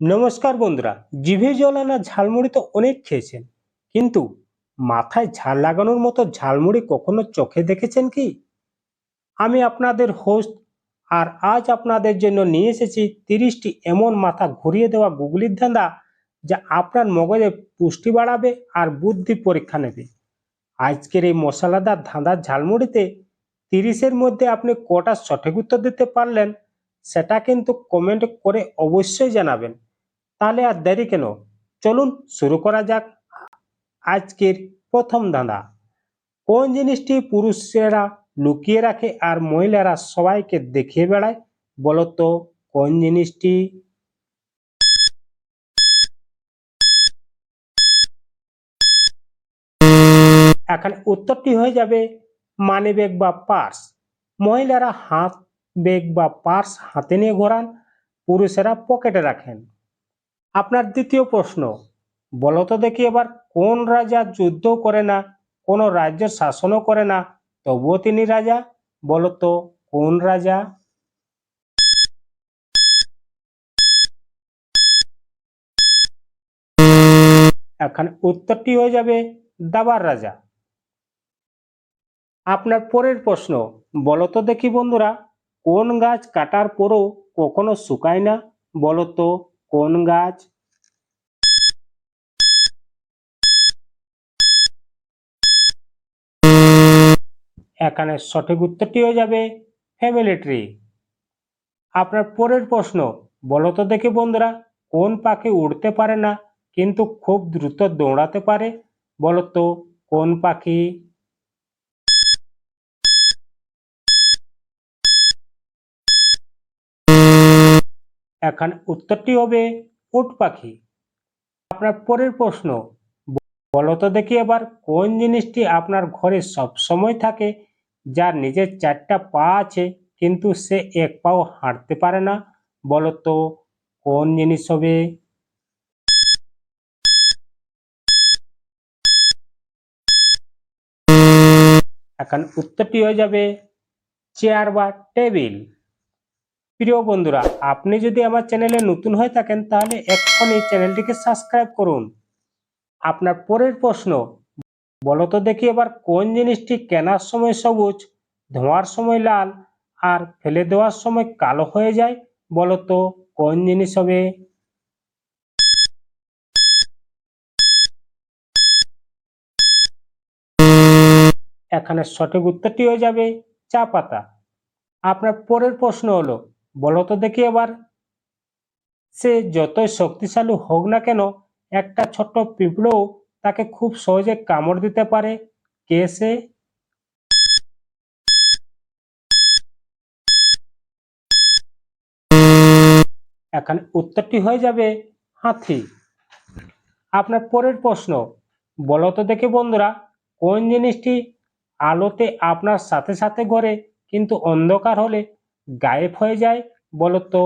নমস্কার বন্ধুরা। জিভে জল আনা ঝালমুড়ি তো অনেক খেয়েছেন, কিন্তু মাথায় ঝাল লাগানোর মতো ঝালমুড়ি কখনো চোখে দেখেছেন কি? আমি আপনাদের হোস্ট, আর আজ আপনাদের জন্য নিয়ে এসেছি 30টি এমন মাথা ঘুরিয়ে দেওয়া গুগলির ধাঁধা, যা আপনার মগজে পুষ্টি বাড়াবে আর বুদ্ধি পরীক্ষা নেবে। আজকের এই মশলাদার ধাঁধার ঝালমুড়িতে 30-এর মধ্যে আপনি কটা সঠিক উত্তর দিতে পারলেন, সেটা কিন্তু কমেন্ট করে অবশ্যই জানাবেন। তাহলে আর দেরি কেন, চলুন শুরু করা যাক আজকের প্রথম ধাঁধা। কোন জিনিসটি পুরুষেরা লুকিয়ে রাখে আর মহিলারা সবাইকে দেখিয়ে বেড়ায়? বলতো কোন জিনিসটি? এখন উত্তরটি হয়ে যাবে মানি ব্যাগ বা পার্স। মহিলারা হাত ব্যাগ বা পার্স হাতে নিয়ে ঘোরান, পুরুষেরা পকেটে রাখেন। আপনার দ্বিতীয় প্রশ্ন, বলতো দেখি এবার কোন রাজা যুদ্ধ করে না, কোন রাজ্য শাসনও করে না, তবুও তিনি রাজা? বলতো কোন রাজা? এখন উত্তরটি হয়ে যাবে দাবার রাজা। আপনার পরের প্রশ্ন, বলতো দেখি বন্ধুরা কোন গাছ কাটার পরও কখনো শুকায় না? বলতো কোন গাছ? এখানে সঠিক উত্তরটি হয়ে যাবে ফ্যামিলি ট্রি। আপনার পরের প্রশ্ন, বলতো দেখি বন্ধুরা কোন পাখি উড়তে পারে না কিন্তু খুব দ্রুত দৌড়াতে পারে? বলতো কোন পাখি? এখন উত্তরটি হবে উট পাখি। আপনার পরের প্রশ্ন, বলতো দেখি এবার কোন জিনিসটি আপনার ঘরে সব সময় থাকে, যার নিজের 4টা পা আছে কিন্তু সে এক পাও হাঁটতে পারে না? বলতো কোন জিনিস হবে? এখন উত্তরটি হয়ে যাবে চেয়ার বা টেবিল। প্রিয় বন্ধুরা, আপনি যদি আমার চ্যানেলে নতুন হয়ে থাকেন তাহলে এক্ষুনি চ্যানেলটিকে সাবস্ক্রাইব করুন। আপনার পরের প্রশ্ন, বলতো দেখি এবার কোন জিনিসটি কেনার সময় সবুজ, ধোয়ার সময় লাল, আর ফেলে দেওয়ার সময় কালো হয়ে যায়? বলতো কোন জিনিস হবে? এখানে সঠিক উত্তরটি হয়ে যাবে চা পাতা। আপনার পরের প্রশ্ন হলো, বলতো দেখি এবার সে যতই শক্তিশালী হোক না কেন, একটা ছোট্ট পিঁপড়েও তাকে খুব সহজে কামড় দিতে পারে। কে সে? এখানে উত্তরটি হয়ে যাবে হাতি। আপনার পরের প্রশ্ন, বলতো দেখি বন্ধুরা কোন জিনিসটি আলোতে আপনার সাথে সাথে ঘরে কিন্তু অন্ধকার হলে গায়েব হয়ে যায়? বলতো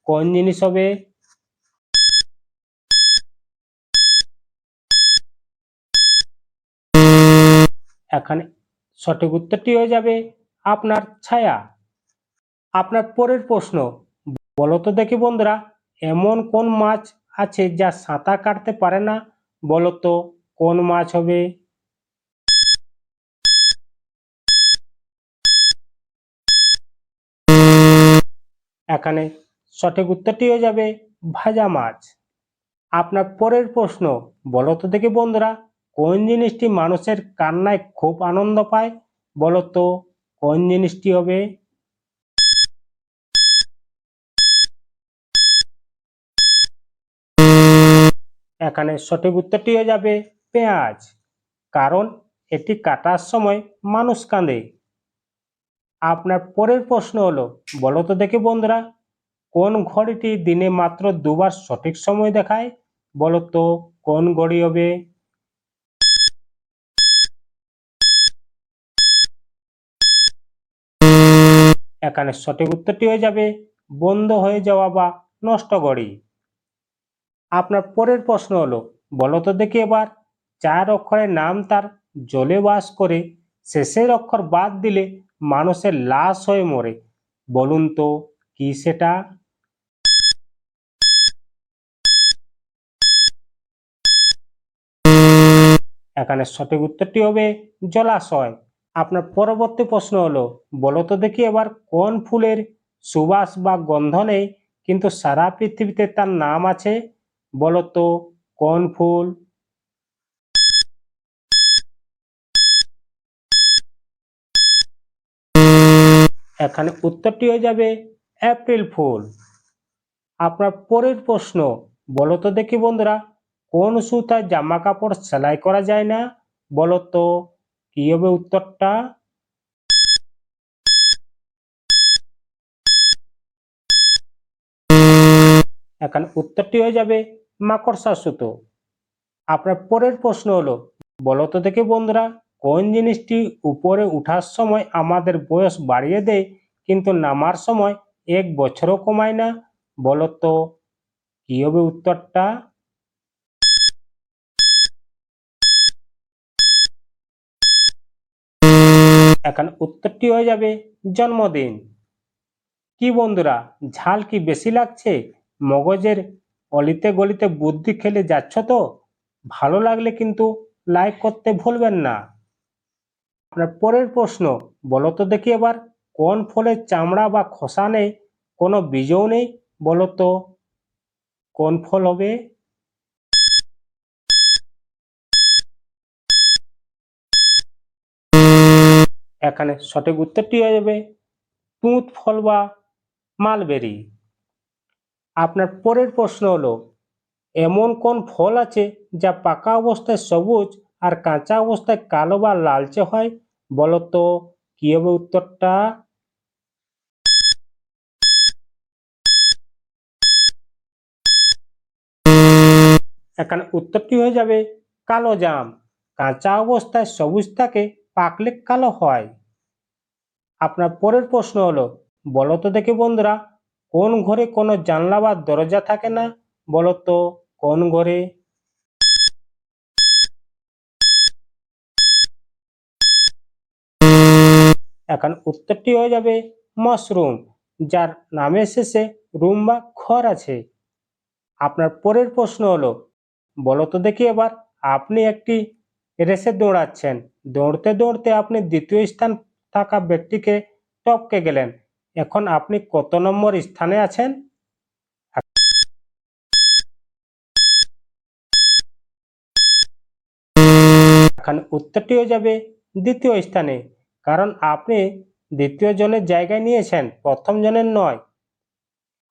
কোন জিনিস হবে? এখানে সঠিক উত্তরটি হয়ে যাবে আপনার ছায়া। আপনার পরের প্রশ্ন, বলতো দেখি বন্ধুরা এমন কোন মাছ আছে যা সাঁতার কাটতে পারে না? বলতো কোন মাছ হবে? এখানে সঠিক উত্তরটি হয়ে যাবে ভাজা মাছ। আপনার পরের প্রশ্ন, বলতো দেখি বন্ধুরা কোন জিনিসটি মানুষের কান্নায় খুব আনন্দ পায়? বলতো কোন জিনিসটি হবে? এখানে সঠিক উত্তরটি হয়ে যাবে পেঁয়াজ, কারণ এটি কাটার সময় মানুষ কাঁদে। আপনার পরের প্রশ্ন হলো, বলতো দেখি বন্ধুরা কোন ঘড়িটি দিনে মাত্র দুবার সঠিক সময় দেখায়? বলতো কোন ঘড়ি হবে? এখানে সঠিক উত্তরটি হয়ে যাবে বন্ধ হয়ে যাওয়া বা নষ্ট ঘড়ি। আপনার পরের প্রশ্ন হলো, বলতো দেখি এবার 4 অক্ষরের নাম তার জলে বাস করে, শেষের অক্ষর বাদ দিলে মানুষের লাশ হয়ে মরে। বলুন তো কি সেটা? এখানে সঠিক উত্তরটি হবে জলাশয়। আপনার পরবর্তী প্রশ্ন হলো, বলো তো দেখি এবার কোন ফুলের সুবাস বা গন্ধ নেই কিন্তু সারা পৃথিবীতে তার নাম আছে? বলো তো কোন ফুল? এখানে উত্তরটি হয়ে যাবে এপ্রিল ফুল। আপনার পরের প্রশ্ন, বলো তো দেখি বন্ধুরা, কোন সুতায় জামা কাপড় সেলাই করা যায় না? বলো তো কি হবে উত্তরটা? এখানে উত্তরটি হয়ে যাবে মাকড়সা সুতো। আপনার পরের প্রশ্ন হলো, বলো তো দেখি বন্ধুরা, কোন জিনিসটি উপরে উঠার সময় আমাদের বয়স বাড়িয়ে দেয় কিন্তু নামার সময় 1 বছরও কমায় না? বলো তো কি হবে উত্তরটা? এখন উত্তরটি হয়ে যাবে জন্মদিন। কি বন্ধুরা, ঝাল কি বেশি লাগছে? মগজের অলিতে গলিতে বুদ্ধি খেলে যাচ্ছ তো? ভালো লাগলে কিন্তু লাইক করতে ভুলবেন না। আপনার পরের প্রশ্ন, বলো তো দেখি এবার কোন ফলের চামড়া বা খোসা নেই, কোনো বীজও নেই? বলো তো কোন ফল হবে? এখানে সঠিক উত্তরটি হয়ে যাবে তুঁত ফল বা মালবেরি। আপনার পরের প্রশ্ন হলো, এমন কোন ফল আছে যা পাকা অবস্থায় সবুজ আর কাঁচা অবস্থায় কালো বা লালচে হয়? বলো তো কি হবে উত্তরটা? এখানে উত্তরটি হয়ে যাবে কালো জাম। কাঁচা অবস্থায় সবুজ থাকে, পাকলে কালো হয়। আপনার পরের প্রশ্ন হলো, বলো তো দেখি বন্ধুরা, কোন ঘরে কোনো জানলা বা দরজা থাকে না? বলো তো কোন ঘরে? এখন উত্তরটি হয়ে যাবে মাশরুম, যার নামের শেষে রুম বা ঘর আছে। আপনার পরের প্রশ্ন হলো, বলো তো দেখি এবার, আপনি একটি রেসে দৌড়াচ্ছেন, দৌড়তে দৌড়তে আপনি দ্বিতীয় স্থান থাকা ব্যক্তিকে টপকে গেলেন, এখন আপনি কত নম্বর স্থানে আছেন? এখন উত্তরটি হয়ে যাবে দ্বিতীয় স্থানে, কারণ আপনি দ্বিতীয় জনের জায়গায় নিয়েছেন, প্রথম জনের নয়।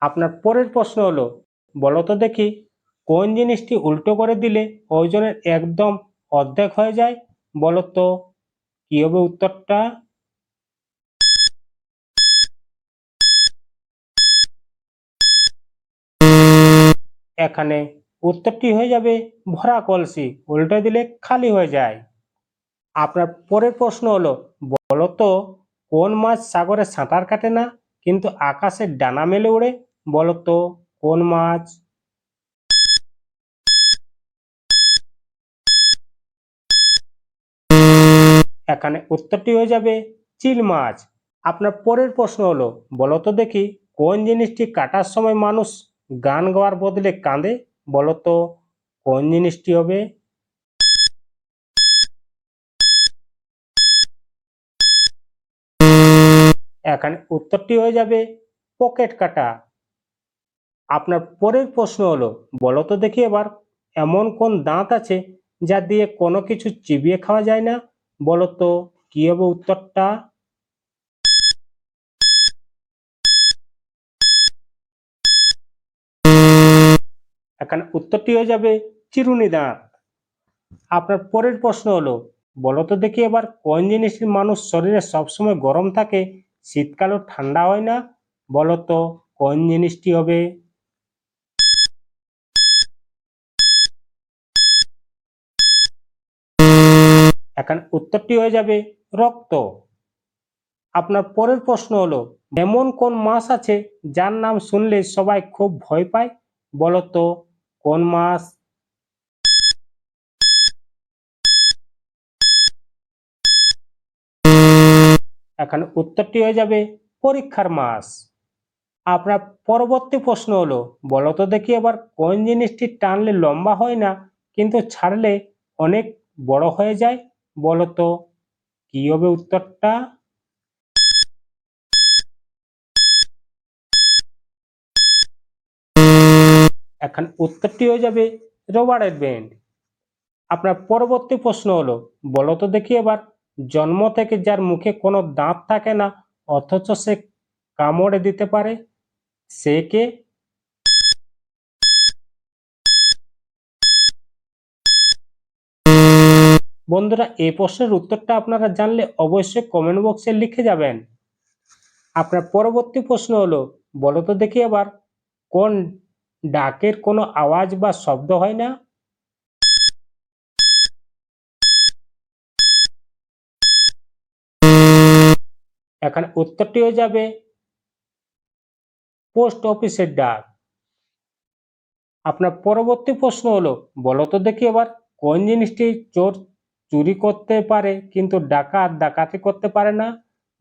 আপনার পরের প্রশ্ন হলো, বলো তো দেখি কোন জিনিসটি উল্টো করে দিলে ওজনের একদম অর্ধেক হয়ে যায়? বলো তো কি হবে উত্তরটা? এখানে উত্তরটি হয়ে যাবে ভরা কলসি, উল্টে দিলে খালি হয়ে যায়। আপনার পরের প্রশ্ন হলো, বলো তো কোন মাছ সাগরে সাঁতার কাটে না কিন্তু আকাশে ডানা মেলে ওড়ে? বলো তো কোন মাছ? এখানে উত্তরটি হয়ে যাবে চিল মাছ। আপনার পরের প্রশ্ন হলো, বলো তো দেখি কোন জিনিসটি কাটার সময় মানুষ গান গাওয়ার বদলে কাঁদে? বলো তো কোন জিনিসটি হবে? এখানে উত্তরটি হয়ে যাবে পকেট কাটা। আপনার পরের প্রশ্ন হলো, বলো তো দেখি এবার এমন কোন দাঁত আছে যা দিয়ে কোনো কিছু চিবিয়ে খাওয়া যায় না? বলো তো কি হবে উত্তরটা? এখানে উত্তরটি হয়ে যাবে চিরুনি দাঁত। আপনার পরের প্রশ্ন হলো, বলো তো দেখি এবার কোন জিনিসটি মানুষ শরীরে সবসময় গরম থাকে, শীতকালেও ঠান্ডা হয় না? বলো তো কোন জিনিসটি হবে? এখানে উত্তরটি হয়ে যাবে রক্ত। আপনার পরের প্রশ্ন হলো, এমন কোন মাছ আছে যার নাম শুনলে সবাই খুব ভয় পায়? বলো তো কোন মাছ? এখানে উত্তরটি হয়ে যাবে পরীক্ষার মাছ। আপনার পরবর্তী প্রশ্ন হলো, বলো তো দেখি এবার কোন জিনিসটি টানলে লম্বা হয় না কিন্তু ছাড়লে অনেক বড় হয়ে যায়? বলো তো কি হবে উত্তরটা? এখন উত্তরটি হয়ে যাবে রবারের ব্যান্ড। আপনার পরবর্তী প্রশ্ন হলো, বলো তো দেখি এবার, জন্ম থেকে যার মুখে কোনো দাঁত থাকে না অথচ সে কামড়ে দিতে পারে, সে কে? বন্ধুরা, এই প্রশ্নের উত্তরটা আপনারা জানলে অবশ্যই কমেন্ট বক্সে লিখে যাবেন। আপনার পরবর্তী প্রশ্ন হলো, বলো তো দেখি এবার, কোন ডাকের কোনো আওয়াজ বা শব্দ হয় না? এখন উত্তরটি হয়ে যাবে পোস্ট অফিসের ডাক। আপনার পরবর্তী প্রশ্ন হলো, বলো তো দেখি এবার, কোন জিনিসটি চোর চুরি করতে পারে কিন্তু ডাকাত ডাকাতি করতে পারে না?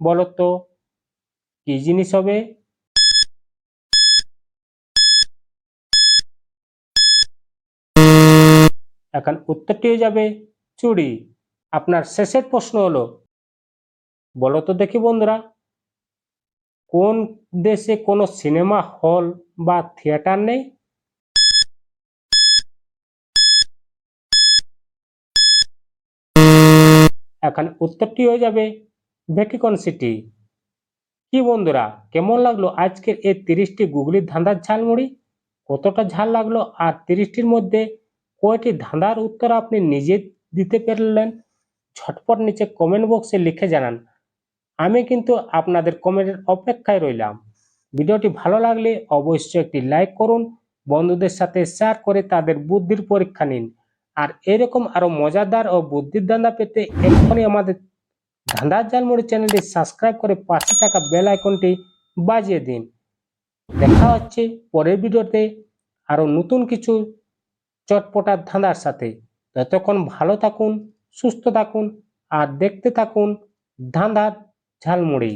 বলো তো কি জিনিস হবে? এখন উত্তরটি হয়ে যাবে চুরি। আপনার শেষের প্রশ্ন হলো, বলো তো দেখি বন্ধুরা, কোন দেশে কোনো সিনেমা হল বা থিয়েটার নেই? এখন উত্তরটি হয়ে যাবে ভ্যাটিকান সিটি। কি বন্ধুরা, কেমন লাগলো আজকের এই 30টি গুগলির ধাঁধার ঝালমুড়ি? কতটা ঝাল লাগলো, আর 30টির মধ্যে কয়টি ধাঁধার উত্তর আপনি নিজে দিতে পারলেন? ঝটপট নিচে কমেন্ট বক্সে লিখে জানান। আমি কিন্তু আপনাদের কমেন্টের অপেক্ষায় রইলাম। ভিডিওটি ভালো লাগলে অবশ্যই একটি লাইক করুন, বন্ধুদের সাথে শেয়ার করে তাদের বুদ্ধির পরীক্ষা নিন। আর এরকম আরো মজাদার ও বুদ্ধির ধাঁধা পেতে এক্ষুনি আমাদের ধাঁধার ঝালমুড়ি চ্যানেলটি সাবস্ক্রাইব করে পাশে থাকা বেল আইকনটি বাজিয়ে দিন। দেখা হচ্ছে পরের ভিডিওতে আরো নতুন কিছু চটপটার ধাঁধার সাথে। ততক্ষণ ভালো থাকুন, সুস্থ থাকুন আর দেখতে থাকুন ধাঁধার ঝালমুড়ি।